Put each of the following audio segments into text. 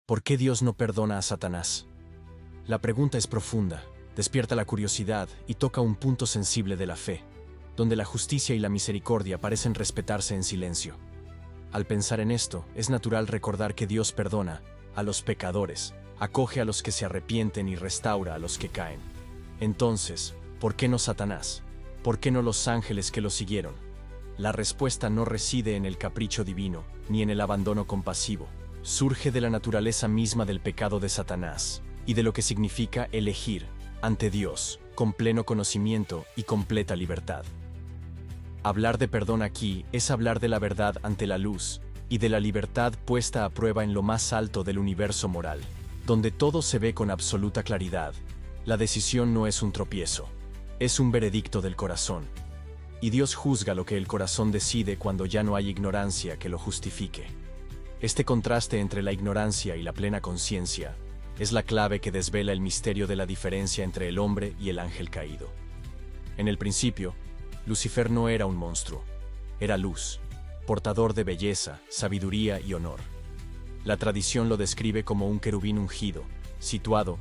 ¿Por qué Dios no perdona a Satanás? La pregunta es profunda, despierta la curiosidad y toca un punto sensible de la fe, donde la justicia y la misericordia parecen respetarse en silencio. Al pensar en esto, es natural recordar que Dios perdona a los pecadores, acoge a los que se arrepienten y restaura a los que caen. Entonces, ¿por qué no Satanás? ¿Por qué no los ángeles que lo siguieron? La respuesta no reside en el capricho divino, ni en el abandono compasivo. Surge de la naturaleza misma del pecado de Satanás, y de lo que significa elegir ante Dios, con pleno conocimiento y completa libertad. Hablar de perdón aquí es hablar de la verdad ante la luz, y de la libertad puesta a prueba en lo más alto del universo moral, donde todo se ve con absoluta claridad. La decisión no es un tropiezo, es un veredicto del corazón. Y Dios juzga lo que el corazón decide cuando ya no hay ignorancia que lo justifique. Este contraste entre la ignorancia y la plena conciencia es la clave que desvela el misterio de la diferencia entre el hombre y el ángel caído. En el principio, Lucifer no era un monstruo, era luz, portador de belleza, sabiduría y honor. La tradición lo describe como un querubín ungido, situado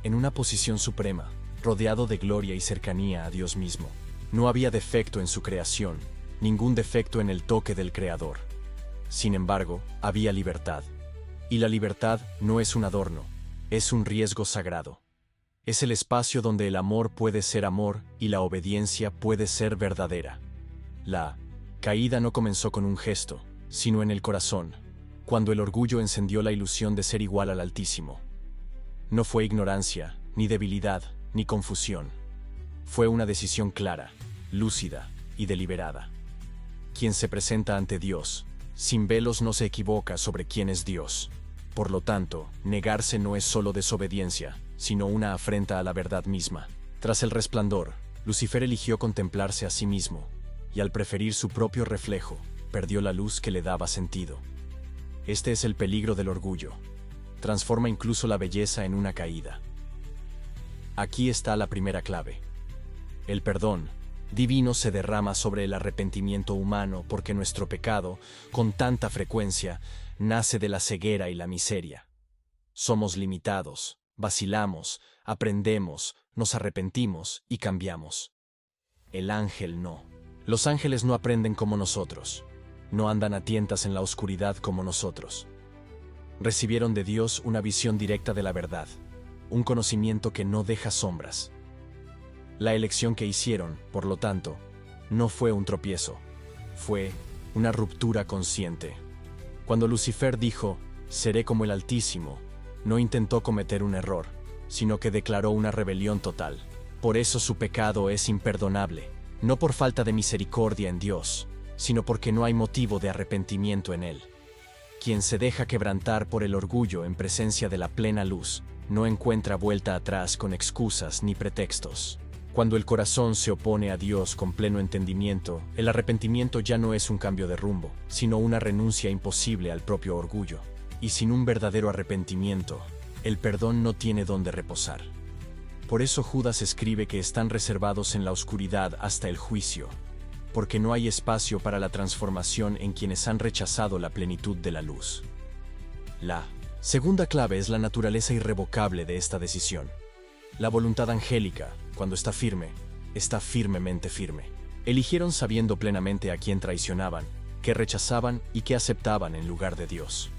en una posición suprema, rodeado de gloria y cercanía a Dios mismo. No había defecto en su creación, ningún defecto en el toque del Creador. Sin embargo, había libertad. Y la libertad no es un adorno, es un riesgo sagrado. Es el espacio donde el amor puede ser amor y la obediencia puede ser verdadera. La caída no comenzó con un gesto, sino en el corazón, cuando el orgullo encendió la ilusión de ser igual al Altísimo. No fue ignorancia, ni debilidad, ni confusión. Fue una decisión clara, lúcida y deliberada. Quien se presenta ante Dios, sin velos, no se equivoca sobre quién es Dios. Por lo tanto, negarse no es solo desobediencia, sino una afrenta a la verdad misma. Tras el resplandor, Lucifer eligió contemplarse a sí mismo, y al preferir su propio reflejo, perdió la luz que le daba sentido. Este es el peligro del orgullo. Transforma incluso la belleza en una caída. Aquí está la primera clave. El perdón divino se derrama sobre el arrepentimiento humano porque nuestro pecado, con tanta frecuencia, nace de la ceguera y la miseria. Somos limitados, vacilamos, aprendemos, nos arrepentimos y cambiamos. El ángel no. Los ángeles no aprenden como nosotros, no andan a tientas en la oscuridad como nosotros. Recibieron de Dios una visión directa de la verdad, un conocimiento que no deja sombras. La elección que hicieron, por lo tanto, no fue un tropiezo, fue una ruptura consciente. Cuando Lucifer dijo, «Seré como el Altísimo», no intentó cometer un error, sino que declaró una rebelión total. Por eso su pecado es imperdonable, no por falta de misericordia en Dios, sino porque no hay motivo de arrepentimiento en él. Quien se deja quebrantar por el orgullo en presencia de la plena luz, no encuentra vuelta atrás con excusas ni pretextos. Cuando el corazón se opone a Dios con pleno entendimiento, el arrepentimiento ya no es un cambio de rumbo, sino una renuncia imposible al propio orgullo. Y sin un verdadero arrepentimiento, el perdón no tiene dónde reposar. Por eso Judas escribe que están reservados en la oscuridad hasta el juicio, porque no hay espacio para la transformación en quienes han rechazado la plenitud de la luz. La segunda clave es la naturaleza irrevocable de esta decisión. La voluntad angélica, cuando está firmemente firme. Eligieron sabiendo plenamente a quién traicionaban, qué rechazaban y qué aceptaban en lugar de Dios.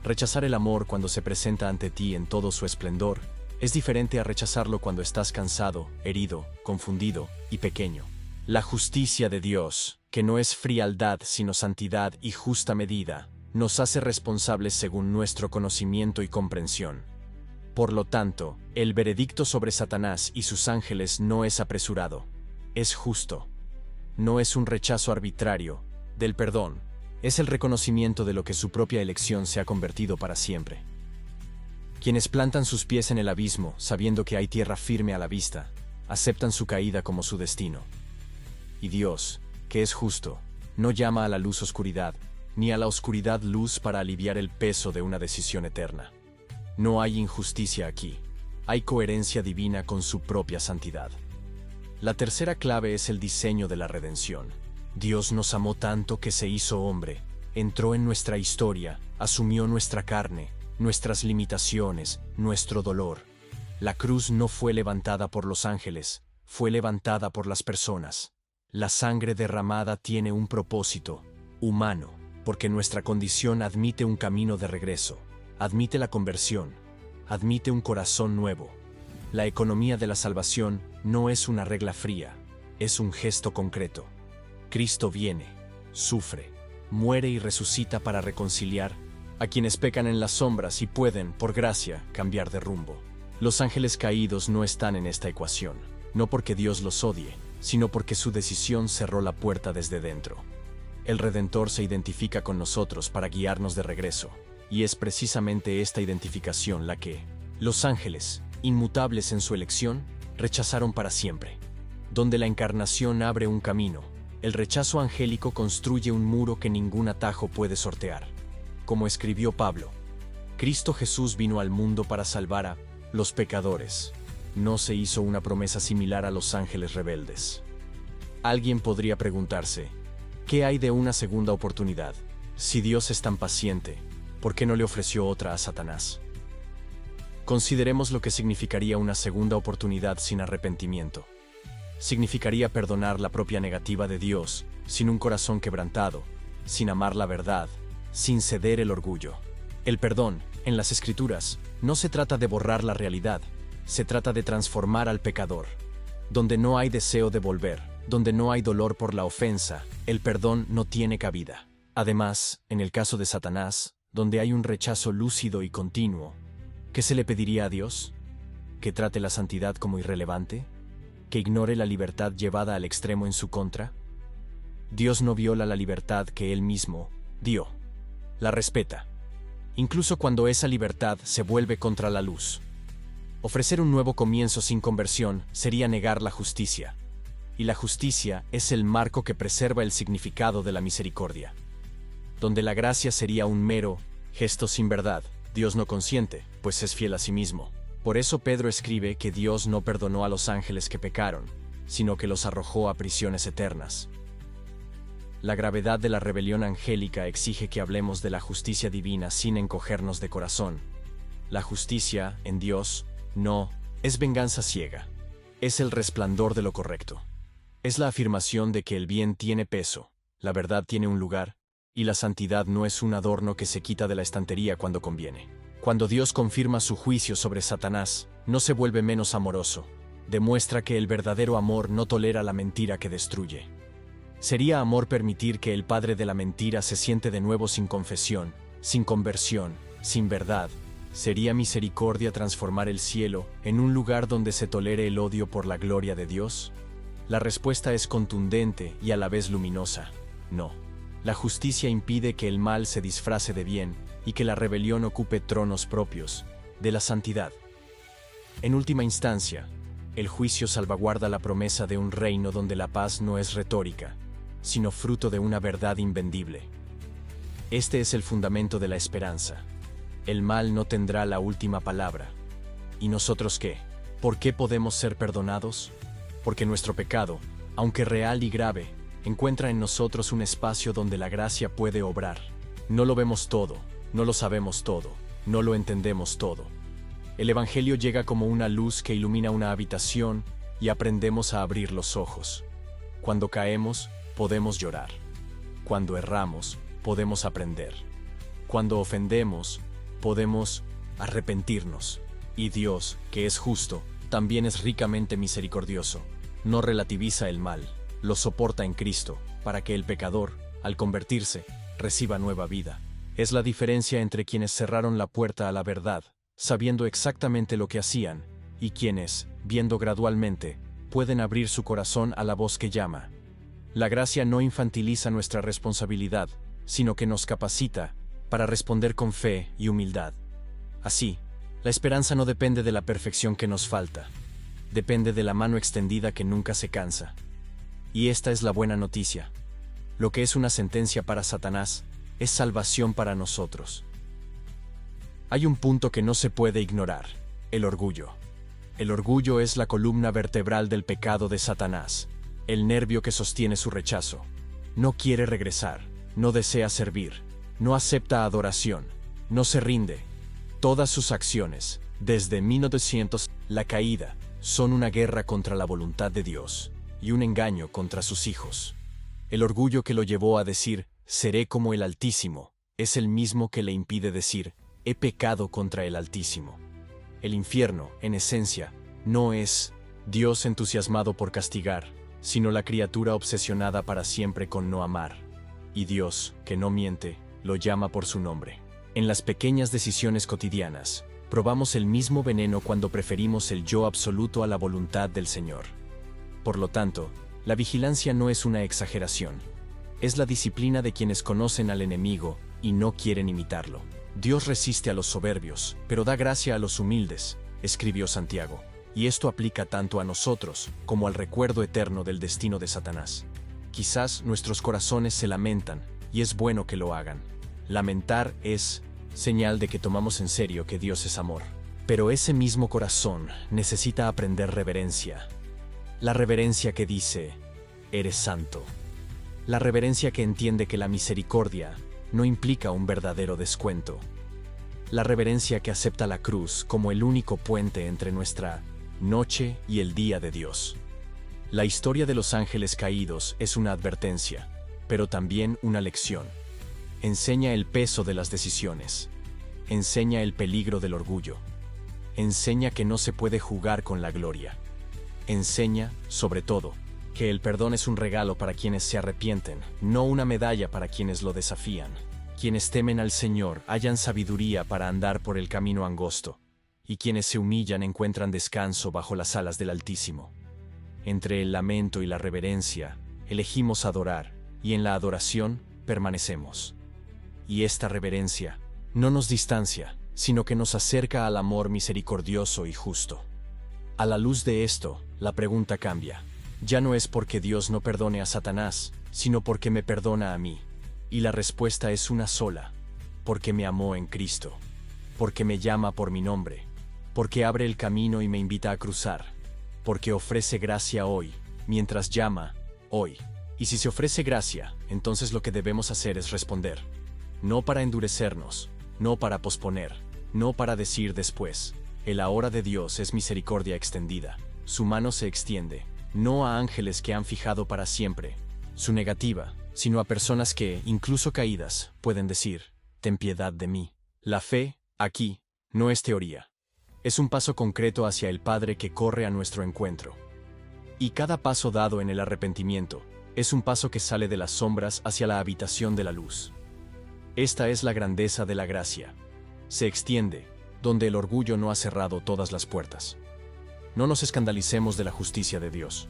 Rechazar el amor cuando se presenta ante ti en todo su esplendor es diferente a rechazarlo cuando estás cansado, herido, confundido y pequeño. La justicia de Dios, que no es frialdad sino santidad y justa medida, nos hace responsables según nuestro conocimiento y comprensión. Por lo tanto, el veredicto sobre Satanás y sus ángeles no es apresurado, es justo. No es un rechazo arbitrario del perdón, es el reconocimiento de lo que su propia elección se ha convertido para siempre. Quienes plantan sus pies en el abismo, sabiendo que hay tierra firme a la vista, aceptan su caída como su destino. Y Dios, que es justo, no llama a la luz oscuridad, ni a la oscuridad luz para aliviar el peso de una decisión eterna. No hay injusticia aquí, hay coherencia divina con su propia santidad. La tercera clave es el diseño de la redención. Dios nos amó tanto que se hizo hombre, entró en nuestra historia, asumió nuestra carne, nuestras limitaciones, nuestro dolor. La cruz no fue levantada por los ángeles, fue levantada por las personas. La sangre derramada tiene un propósito humano, porque nuestra condición admite un camino de regreso, admite la conversión, admite un corazón nuevo. La economía de la salvación no es una regla fría, es un gesto concreto. Cristo viene, sufre, muere y resucita para reconciliar a quienes pecan en las sombras y pueden, por gracia, cambiar de rumbo. Los ángeles caídos no están en esta ecuación, no porque Dios los odie, sino porque su decisión cerró la puerta desde dentro. El Redentor se identifica con nosotros para guiarnos de regreso, y es precisamente esta identificación la que los ángeles, inmutables en su elección, rechazaron para siempre. Donde la encarnación abre un camino, el rechazo angélico construye un muro que ningún atajo puede sortear. Como escribió Pablo, Cristo Jesús vino al mundo para salvar a los pecadores. No se hizo una promesa similar a los ángeles rebeldes. Alguien podría preguntarse, ¿qué hay de una segunda oportunidad? Si Dios es tan paciente, ¿por qué no le ofreció otra a Satanás? Consideremos lo que significaría una segunda oportunidad sin arrepentimiento. Significaría perdonar la propia negativa de Dios, sin un corazón quebrantado, sin amar la verdad, sin ceder el orgullo. El perdón, en las Escrituras, no se trata de borrar la realidad, se trata de transformar al pecador. Donde no hay deseo de volver, donde no hay dolor por la ofensa, el perdón no tiene cabida. Además, en el caso de Satanás, donde hay un rechazo lúcido y continuo, ¿qué se le pediría a Dios? ¿Que trate la santidad como irrelevante? ¿Que ignore la libertad llevada al extremo en su contra? Dios no viola la libertad que Él mismo dio. La respeta, incluso cuando esa libertad se vuelve contra la luz. Ofrecer un nuevo comienzo sin conversión sería negar la justicia. Y la justicia es el marco que preserva el significado de la misericordia. Donde la gracia sería un mero gesto sin verdad, Dios no consiente, pues es fiel a sí mismo. Por eso Pedro escribe que Dios no perdonó a los ángeles que pecaron, sino que los arrojó a prisiones eternas. La gravedad de la rebelión angélica exige que hablemos de la justicia divina sin encogernos de corazón. La justicia, en Dios, no es venganza ciega. Es el resplandor de lo correcto. Es la afirmación de que el bien tiene peso, la verdad tiene un lugar, y la santidad no es un adorno que se quita de la estantería cuando conviene. Cuando Dios confirma su juicio sobre Satanás, no se vuelve menos amoroso. Demuestra que el verdadero amor no tolera la mentira que destruye. Sería amor permitir que el padre de la mentira se siente de nuevo sin confesión, sin conversión, sin verdad. ¿Sería misericordia transformar el cielo en un lugar donde se tolere el odio por la gloria de Dios? La respuesta es contundente y a la vez luminosa. No. La justicia impide que el mal se disfrace de bien y que la rebelión ocupe tronos propios de la santidad. En última instancia, el juicio salvaguarda la promesa de un reino donde la paz no es retórica, sino fruto de una verdad invendible. Este es el fundamento de la esperanza. El mal no tendrá la última palabra. ¿Y nosotros qué? ¿Por qué podemos ser perdonados? Porque nuestro pecado, aunque real y grave, encuentra en nosotros un espacio donde la gracia puede obrar. No lo vemos todo, no lo sabemos todo, no lo entendemos todo. El Evangelio llega como una luz que ilumina una habitación y aprendemos a abrir los ojos. Cuando caemos, podemos llorar. Cuando erramos, podemos aprender. Cuando ofendemos, podemos arrepentirnos. Y Dios, que es justo, también es ricamente misericordioso. No relativiza el mal, lo soporta en Cristo, para que el pecador, al convertirse, reciba nueva vida. Es la diferencia entre quienes cerraron la puerta a la verdad, sabiendo exactamente lo que hacían, y quienes, viendo gradualmente, pueden abrir su corazón a la voz que llama. La gracia no infantiliza nuestra responsabilidad, sino que nos capacita para responder con fe y humildad. Así, la esperanza no depende de la perfección que nos falta, depende de la mano extendida que nunca se cansa. Y esta es la buena noticia. Lo que es una sentencia para Satanás, es salvación para nosotros. Hay un punto que no se puede ignorar: el orgullo. El orgullo es la columna vertebral del pecado de Satanás, el nervio que sostiene su rechazo. No quiere regresar, no desea servir, no acepta adoración, no se rinde. Todas sus acciones, desde 1900, la caída, son una guerra contra la voluntad de Dios y un engaño contra sus hijos. El orgullo que lo llevó a decir, seré como el Altísimo, es el mismo que le impide decir, he pecado contra el Altísimo. El infierno, en esencia, no es Dios entusiasmado por castigar, sino la criatura obsesionada para siempre con no amar. Y Dios, que no miente, lo llama por su nombre. En las pequeñas decisiones cotidianas, probamos el mismo veneno cuando preferimos el yo absoluto a la voluntad del Señor. Por lo tanto, la vigilancia no es una exageración. Es la disciplina de quienes conocen al enemigo y no quieren imitarlo. Dios resiste a los soberbios, pero da gracia a los humildes, escribió Santiago. Y esto aplica tanto a nosotros como al recuerdo eterno del destino de Satanás. Quizás nuestros corazones se lamentan, y es bueno que lo hagan. Lamentar es señal de que tomamos en serio que Dios es amor. Pero ese mismo corazón necesita aprender reverencia. La reverencia que dice, eres santo. La reverencia que entiende que la misericordia no implica un verdadero descuento. La reverencia que acepta la cruz como el único puente entre nuestra noche y el día de Dios. La historia de los ángeles caídos es una advertencia, pero también una lección. Enseña el peso de las decisiones. Enseña el peligro del orgullo. Enseña que no se puede jugar con la gloria. Enseña, sobre todo, que el perdón es un regalo para quienes se arrepienten, no una medalla para quienes lo desafían. Quienes temen al Señor hallan sabiduría para andar por el camino angosto, y quienes se humillan encuentran descanso bajo las alas del Altísimo. Entre el lamento y la reverencia, elegimos adorar, y en la adoración permanecemos. Y esta reverencia no nos distancia, sino que nos acerca al amor misericordioso y justo. A la luz de esto, la pregunta cambia. Ya no es porque Dios no perdone a Satanás, sino porque me perdona a mí. Y la respuesta es una sola: porque me amó en Cristo, porque me llama por mi nombre, porque abre el camino y me invita a cruzar, porque ofrece gracia hoy, mientras llama, hoy. Y si se ofrece gracia, entonces lo que debemos hacer es responder. No para endurecernos, no para posponer, no para decir después. El ahora de Dios es misericordia extendida. Su mano se extiende, no a ángeles que han fijado para siempre su negativa, sino a personas que, incluso caídas, pueden decir, ten piedad de mí. La fe, aquí, no es teoría. Es un paso concreto hacia el Padre que corre a nuestro encuentro. Y cada paso dado en el arrepentimiento es un paso que sale de las sombras hacia la habitación de la luz. Esta es la grandeza de la gracia. Se extiende, donde el orgullo no ha cerrado todas las puertas. No nos escandalicemos de la justicia de Dios.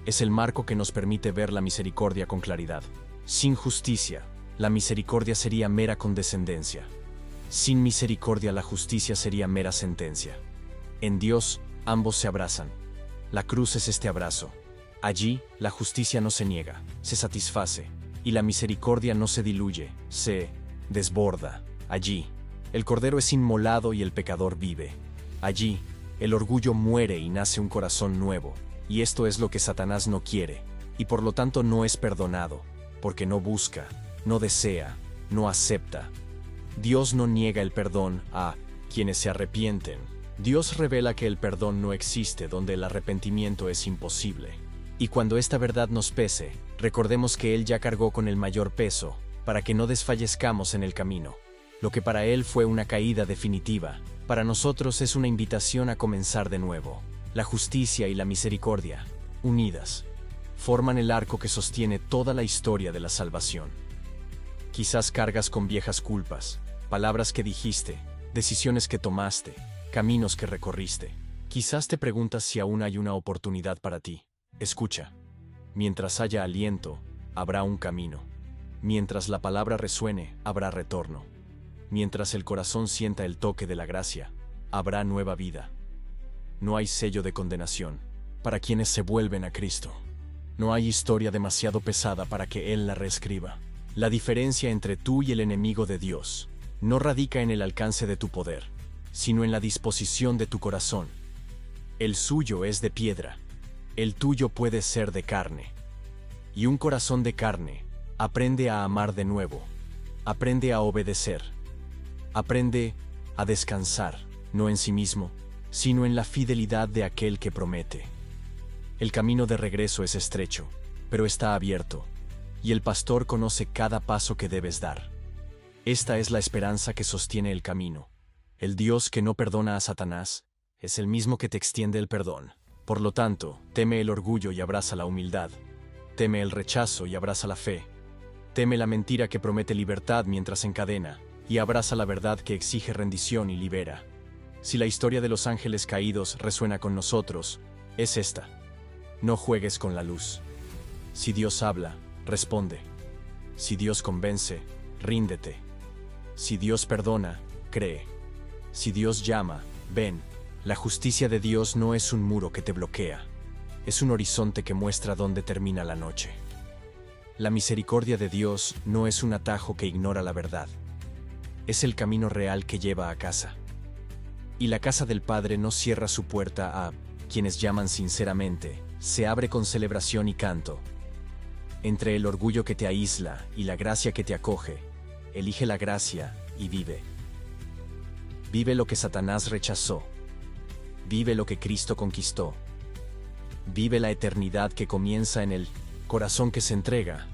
Es el marco que nos permite ver la misericordia con claridad. Sin justicia, la misericordia sería mera condescendencia. Sin misericordia, la justicia sería mera sentencia. En Dios, ambos se abrazan. La cruz es este abrazo. Allí, la justicia no se niega, se satisface, y la misericordia no se diluye, se desborda. Allí, el Cordero es inmolado y el pecador vive. Allí, el orgullo muere y nace un corazón nuevo, y esto es lo que Satanás no quiere, y por lo tanto no es perdonado, porque no busca, no desea, no acepta. Dios no niega el perdón a quienes se arrepienten. Dios revela que el perdón no existe donde el arrepentimiento es imposible. Y cuando esta verdad nos pese, recordemos que Él ya cargó con el mayor peso, para que no desfallezcamos en el camino. Lo que para Él fue una caída definitiva, para nosotros es una invitación a comenzar de nuevo. La justicia y la misericordia, unidas, forman el arco que sostiene toda la historia de la salvación. Quizás cargas con viejas culpas, palabras que dijiste, decisiones que tomaste, caminos que recorriste. Quizás te preguntas si aún hay una oportunidad para ti. Escucha. Mientras haya aliento, habrá un camino. Mientras la palabra resuene, habrá retorno. Mientras el corazón sienta el toque de la gracia, habrá nueva vida. No hay sello de condenación para quienes se vuelven a Cristo. No hay historia demasiado pesada para que Él la reescriba. La diferencia entre tú y el enemigo de Dios no radica en el alcance de tu poder, sino en la disposición de tu corazón. El suyo es de piedra, el tuyo puede ser de carne. Y un corazón de carne aprende a amar de nuevo, aprende a obedecer, aprende a descansar, no en sí mismo, sino en la fidelidad de aquel que promete. El camino de regreso es estrecho, pero está abierto, y el pastor conoce cada paso que debes dar. Esta es la esperanza que sostiene el camino. El Dios que no perdona a Satanás es el mismo que te extiende el perdón. Por lo tanto, teme el orgullo y abraza la humildad. Teme el rechazo y abraza la fe. Teme la mentira que promete libertad mientras encadena, y abraza la verdad que exige rendición y libera. Si la historia de los ángeles caídos resuena con nosotros, es esta. No juegues con la luz. Si Dios habla, responde. Si Dios convence, ríndete. Si Dios perdona, cree. Si Dios llama, ven. La justicia de Dios no es un muro que te bloquea. Es un horizonte que muestra dónde termina la noche. La misericordia de Dios no es un atajo que ignora la verdad. Es el camino real que lleva a casa. Y la casa del Padre no cierra su puerta a quienes llaman sinceramente, se abre con celebración y canto. Entre el orgullo que te aísla y la gracia que te acoge, elige la gracia y vive. Vive lo que Satanás rechazó. Vive lo que Cristo conquistó. Vive la eternidad que comienza en el corazón que se entrega